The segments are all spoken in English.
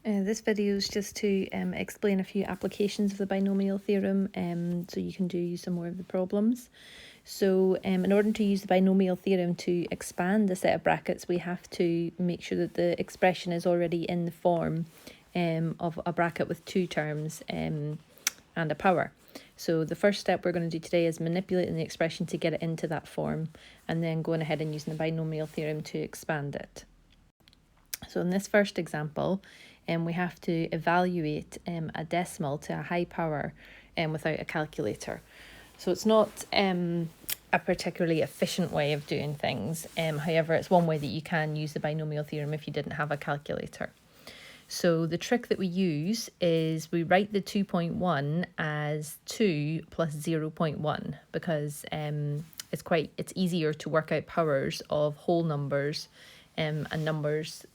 This video is just to explain a few applications of the binomial theorem so you can do some more of the problems. So in order to use the binomial theorem to expand the set of brackets, we have to make sure that the expression is already in the form of a bracket with two terms and a power. So the first step we're going to do today is manipulating the expression to get it into that form, and then going ahead and using the binomial theorem to expand it. So in this first example, we have to evaluate a decimal to a high power without a calculator. So it's not a particularly efficient way of doing things. However, it's one way that you can use the binomial theorem if you didn't have a calculator. So the trick that we use is we write the 2.1 as 2 plus 0.1 because it's easier to work out powers of whole numbers and numbers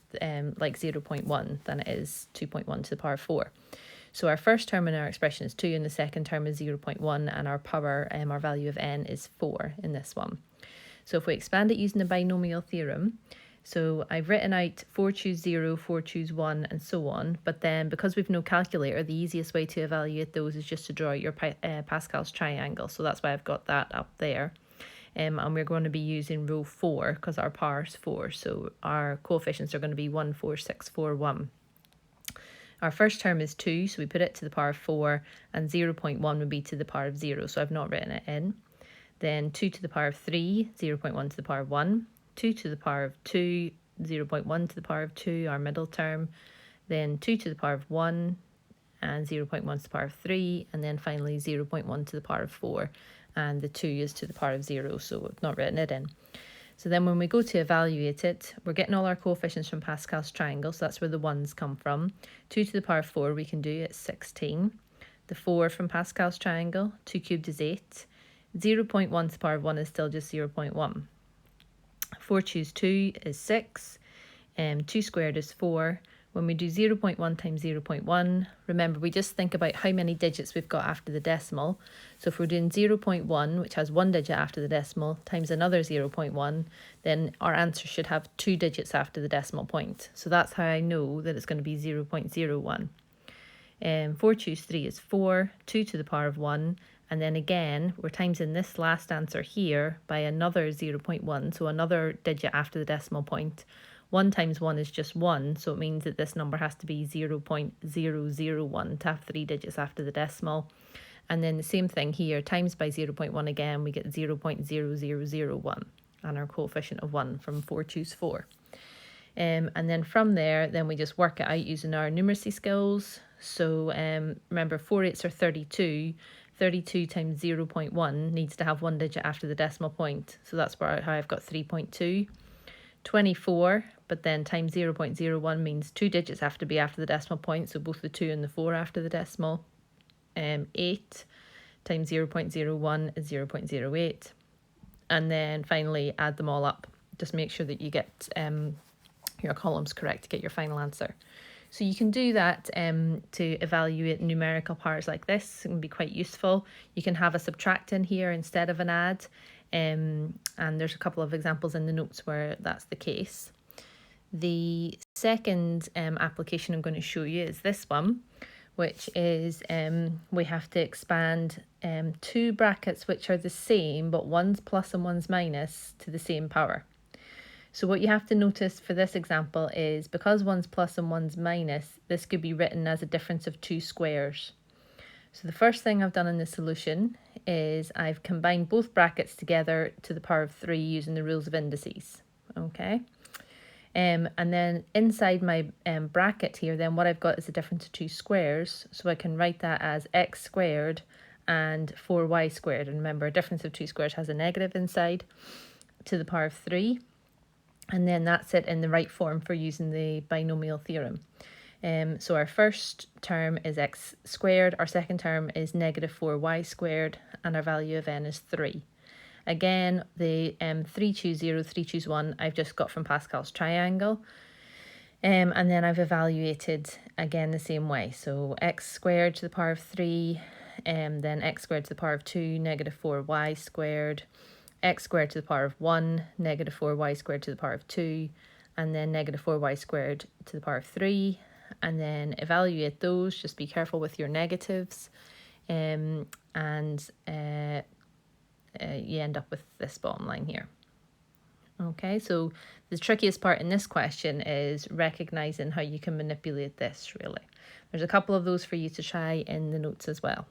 like 0.1 than it is 2.1 to the power 4. So our first term in our expression is 2 and the second term is 0.1, and our power, our value of n is 4 in this one. So if we expand it using the binomial theorem, so I've written out 4 choose 0, 4 choose 1 and so on, but then because we've no calculator, the easiest way to evaluate those is just to draw your Pascal's triangle. So that's why I've got that up there. And we're going to be using row 4 because our power is 4. So our coefficients are going to be 1, 4, 6, 4, 1. Our first term is 2, so we put it to the power of 4, and 0.1 would be to the power of 0, so I've not written it in. Then 2 to the power of 3, 0.1 to the power of 1, 2 to the power of 2, 0.1 to the power of 2, our middle term, then 2 to the power of 1, and 0.1 to the power of 3, and then finally 0.1 to the power of 4, and the 2 is to the power of 0, so I've not written it in. So then when we go to evaluate it, we're getting all our coefficients from Pascal's triangle, so that's where the 1's come from. 2 to the power of 4 we can do, it's 16. The 4 from Pascal's triangle, 2 cubed is 8. 0.1 to the power of 1 is still just 0.1. 4 choose 2 is 6. 2 squared is 4. When we do 0.1 times 0.1, remember we just think about how many digits we've got after the decimal. So if we're doing 0.1, which has one digit after the decimal, times another 0.1, then our answer should have 2 digits after the decimal point. So that's how I know that it's going to be 0.01. 4 choose 3 is 4, 2 to the power of 1, and then again, we're timesing this last answer here by another 0.1, so another digit after the decimal point. 1 times 1 is just 1, so it means that this number has to be 0.001 to have 3 digits after the decimal. And then the same thing here, times by 0.1 again, we get 0.0001, and our coefficient of 1 from 4 choose 4. And then from there, then we just work it out using our numeracy skills. So remember, 4 8s are 32. 32 times 0.1 needs to have one digit after the decimal point. So that's how I've got 3.2. 24, but then times 0.01 means 2 digits have to be after the decimal point, so both the 2 and the 4 after the decimal. 8 times 0.01 is 0.08. And then finally add them all up. Just make sure that you get your columns correct to get your final answer. So you can do that to evaluate numerical powers like this. It can be quite useful. You can have a subtract in here instead of an add. And there's a couple of examples in the notes where that's the case. The second application I'm going to show you is this one, which is we have to expand two brackets which are the same, but one's plus and one's minus to the same power. So what you have to notice for this example is because one's plus and one's minus, this could be written as a difference of 2 squares. So the first thing I've done in the solution is I've combined both brackets together to the power of 3 using the rules of indices. Okay. And then inside my bracket here, then what I've got is a difference of 2 squares. So I can write that as x squared and 4y squared. And remember, a difference of 2 squares has a negative inside to the power of 3. And then that's it in the right form for using the binomial theorem. So our first term is x squared, our second term is negative 4y squared, and our value of n is 3. Again, the 3 choose 0, 3 choose 1, I've just got from Pascal's triangle. And then I've evaluated again the same way. So x squared to the power of 3, then x squared to the power of 2, negative 4y squared, x squared to the power of 1, negative 4y squared to the power of 2, and then negative 4y squared to the power of 3, and then evaluate those. Just be careful with your negatives, and you end up with this bottom line here. Okay, so the trickiest part in this question is recognizing how you can manipulate this, really. There's a couple of those for you to try in the notes as well.